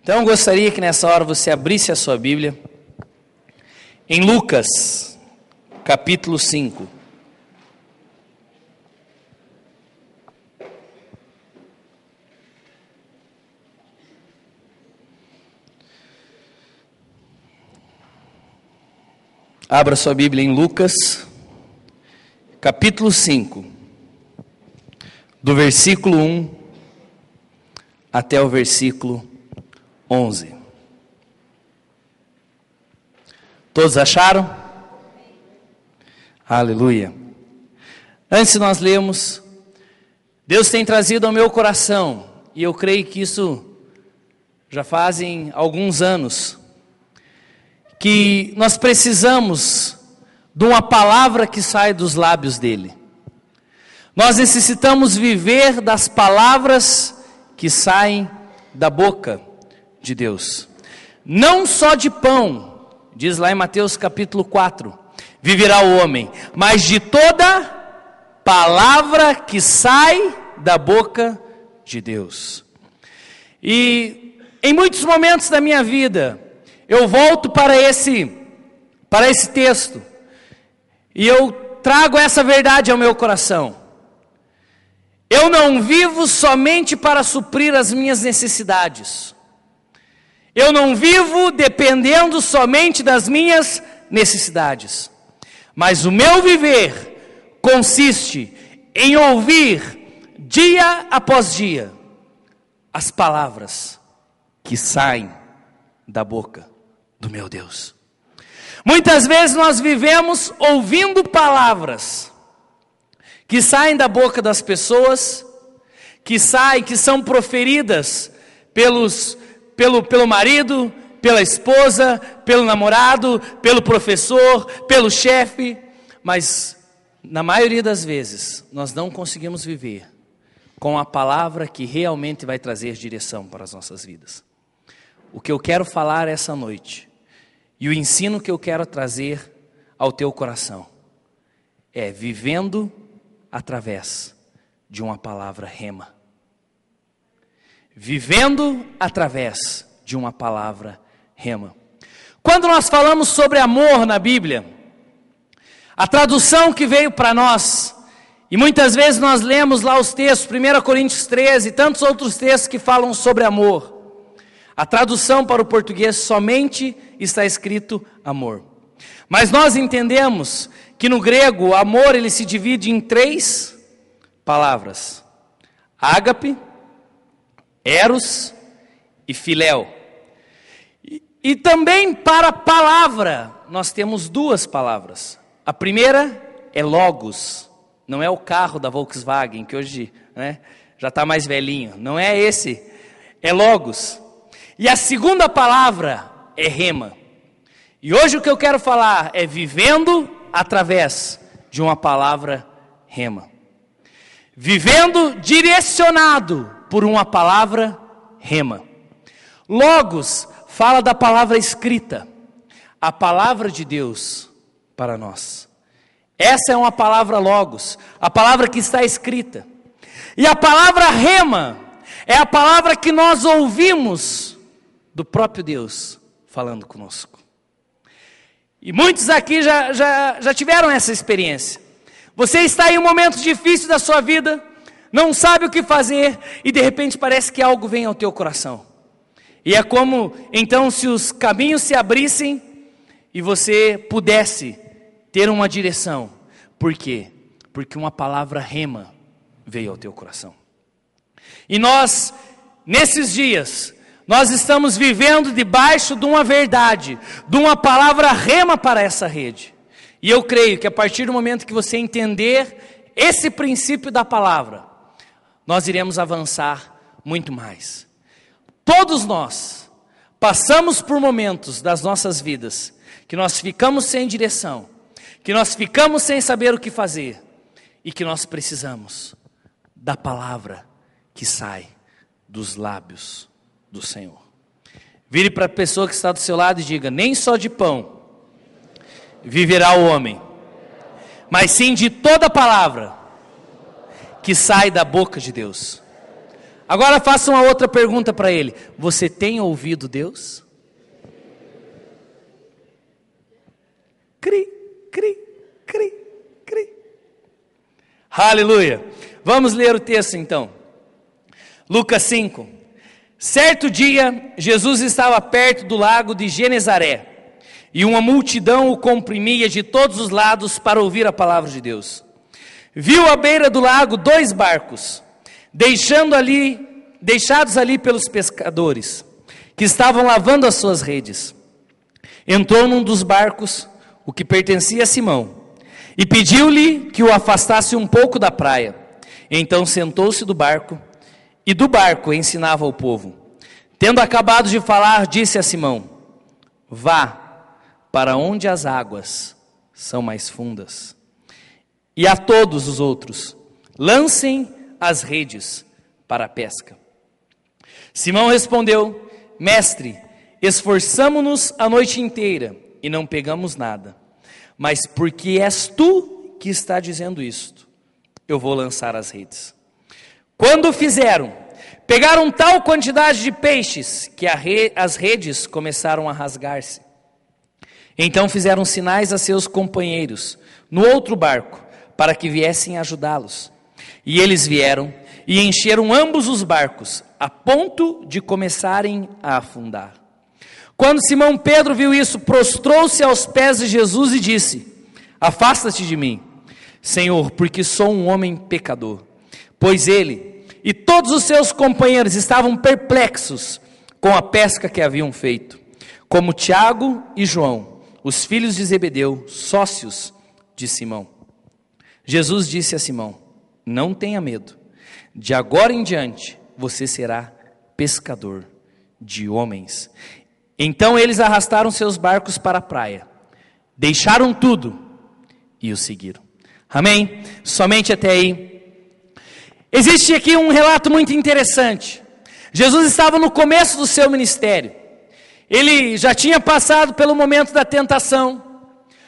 Então eu gostaria que nessa hora você abrisse a sua Bíblia em Lucas, capítulo 5. Abra sua Bíblia em Lucas, capítulo 5, do versículo 1 até o versículo 11. Todos acharam? Aleluia. Antes de nós lermos, Deus tem trazido ao meu coração, e eu creio que isso já fazem alguns anos, que nós precisamos de uma palavra que sai dos lábios dele. Nós necessitamos viver das palavras que saem da boca de Deus. Não só de pão, diz lá em Mateus capítulo 4, viverá o homem, mas de toda palavra que sai da boca de Deus. E em muitos momentos da minha vida, eu volto para esse texto, e eu trago essa verdade ao meu coração. Eu não vivo somente para suprir as minhas necessidades. Eu não vivo dependendo somente das minhas necessidades. Mas o meu viver consiste em ouvir, dia após dia, as palavras que saem da boca do meu Deus. Muitas vezes nós vivemos ouvindo palavras que saem da boca das pessoas, que são proferidas pelo marido, pela esposa, pelo namorado, pelo professor, pelo chefe, mas na maioria das vezes nós não conseguimos viver com a palavra que realmente vai trazer direção para as nossas vidas. O que eu quero falar essa noite, e o ensino que eu quero trazer ao teu coração, é vivendo através de uma palavra rema. Vivendo através de uma palavra rema. Quando nós falamos sobre amor na Bíblia, a tradução que veio para nós, e muitas vezes nós lemos lá os textos, 1 Coríntios 13 e tantos outros textos que falam sobre amor. A tradução para o português somente está escrito amor. Mas nós entendemos que no grego o amor ele se divide em 3 palavras: ágape, eros e filéu. E também para palavra nós temos 2 palavras. A primeira é logos, não é o carro da Volkswagen que hoje já está mais velhinho, não é esse, é logos. E a segunda palavra é rema. E hoje o que eu quero falar é vivendo através de uma palavra rema. Vivendo direcionado por uma palavra rema. Logos fala da palavra escrita, a palavra de Deus para nós. Essa é uma palavra logos, a palavra que está escrita. E a palavra rema é a palavra que nós ouvimos do próprio Deus falando conosco. E muitos aqui já tiveram essa experiência. Você está em um momento difícil da sua vida, não sabe o que fazer, e de repente parece que algo vem ao teu coração. E é como, então, se os caminhos se abrissem, e você pudesse ter uma direção. Por quê? Porque uma palavra rema veio ao teu coração. E nós, nesses dias, nós estamos vivendo debaixo de uma verdade, de uma palavra rema para essa rede. E eu creio que a partir do momento que você entender esse princípio da palavra, nós iremos avançar muito mais. Todos nós passamos por momentos das nossas vidas que nós ficamos sem direção, que nós ficamos sem saber o que fazer e que nós precisamos da palavra que sai dos lábios do Senhor. Vire para a pessoa que está do seu lado e diga: nem só de pão viverá o homem, mas sim de toda palavra que sai da boca de Deus. Agora faça uma outra pergunta para ele. Você tem ouvido Deus? Cri, cri, cri, cri. Aleluia. Vamos ler o texto então. Lucas 5. Certo dia, Jesus estava perto do lago de Genezaré, e uma multidão o comprimia de todos os lados para ouvir a palavra de Deus. Viu à beira do lago 2 barcos, deixados ali pelos pescadores, que estavam lavando as suas redes. Entrou num dos barcos, o que pertencia a Simão, e pediu-lhe que o afastasse um pouco da praia. Então sentou-se do barco, e do barco ensinava ao povo. Tendo acabado de falar, disse a Simão: vá para onde as águas são mais fundas, e a todos os outros lancem as redes para a pesca. Simão respondeu: mestre, esforçamo-nos a noite inteira e não pegamos nada, mas porque és tu que está dizendo isto, eu vou lançar as redes. Quando o fizeram, pegaram tal quantidade de peixes que as redes começaram a rasgar-se. Então fizeram sinais a seus companheiros no outro barco, para que viessem ajudá-los. E eles vieram e encheram ambos os barcos, a ponto de começarem a afundar. Quando Simão Pedro viu isso, prostrou-se aos pés de Jesus e disse: afasta-te de mim, Senhor, porque sou um homem pecador. Pois ele e todos os seus companheiros estavam perplexos com a pesca que haviam feito, como Tiago e João, os filhos de Zebedeu, sócios de Simão. Jesus disse a Simão: não tenha medo, de agora em diante você será pescador de homens. Então eles arrastaram seus barcos para a praia, deixaram tudo e o seguiram. Amém? Somente até aí. Existe aqui um relato muito interessante. Jesus estava no começo do seu ministério. Ele já tinha passado pelo momento da tentação,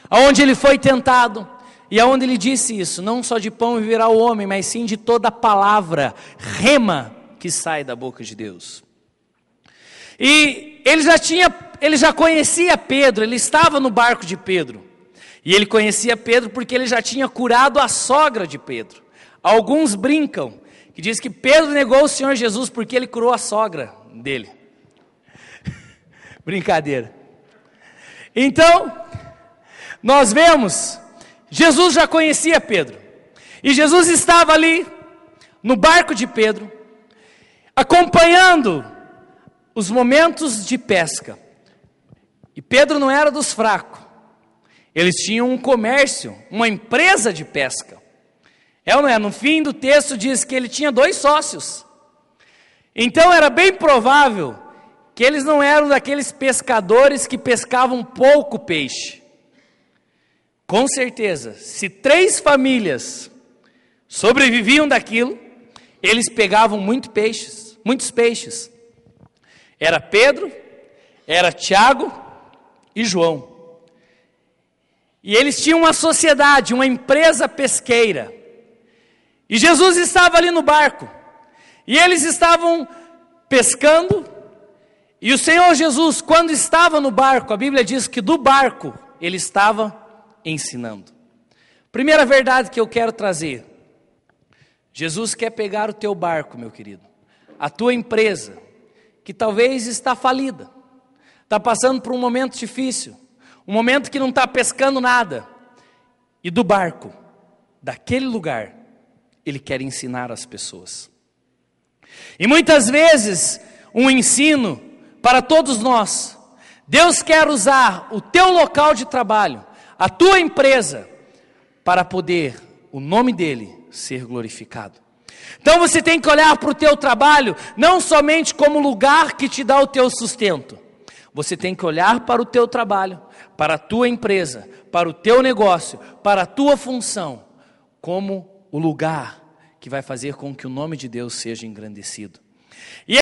aonde ele foi tentado, e aonde ele disse isso: não só de pão viverá o homem, mas sim de toda a palavra, rema, que sai da boca de Deus. E ele já conhecia Pedro, ele estava no barco de Pedro. E ele conhecia Pedro porque ele já tinha curado a sogra de Pedro. Alguns brincam, que diz que Pedro negou o Senhor Jesus porque ele curou a sogra dele. Brincadeira. Então, nós vemos, Jesus já conhecia Pedro. E Jesus estava ali, no barco de Pedro, acompanhando os momentos de pesca. E Pedro não era dos fracos. Eles tinham um comércio, uma empresa de pesca. É ou não é? No fim do texto diz que ele tinha 2 sócios. Então era bem provável que eles não eram daqueles pescadores que pescavam pouco peixe. Com certeza, se 3 famílias sobreviviam daquilo, eles pegavam muitos peixes. Era Pedro, era Tiago e João. E eles tinham uma sociedade, uma empresa pesqueira. E Jesus estava ali no barco. E eles estavam pescando. E o Senhor Jesus, quando estava no barco, a Bíblia diz que do barco ele estava ensinando. Primeira verdade que eu quero trazer: Jesus quer pegar o teu barco, meu querido, a tua empresa, que talvez está falida, está passando por um momento difícil, um momento que não está pescando nada, e do barco, daquele lugar, ele quer ensinar as pessoas. E muitas vezes, um ensino para todos nós. Deus quer usar o teu local de trabalho, a tua empresa, para poder o nome dele ser glorificado. Então você tem que olhar para o teu trabalho, não somente como lugar que te dá o teu sustento. Você tem que olhar para o teu trabalho, para a tua empresa, para o teu negócio, para a tua função, como o lugar que vai fazer com que o nome de Deus seja engrandecido.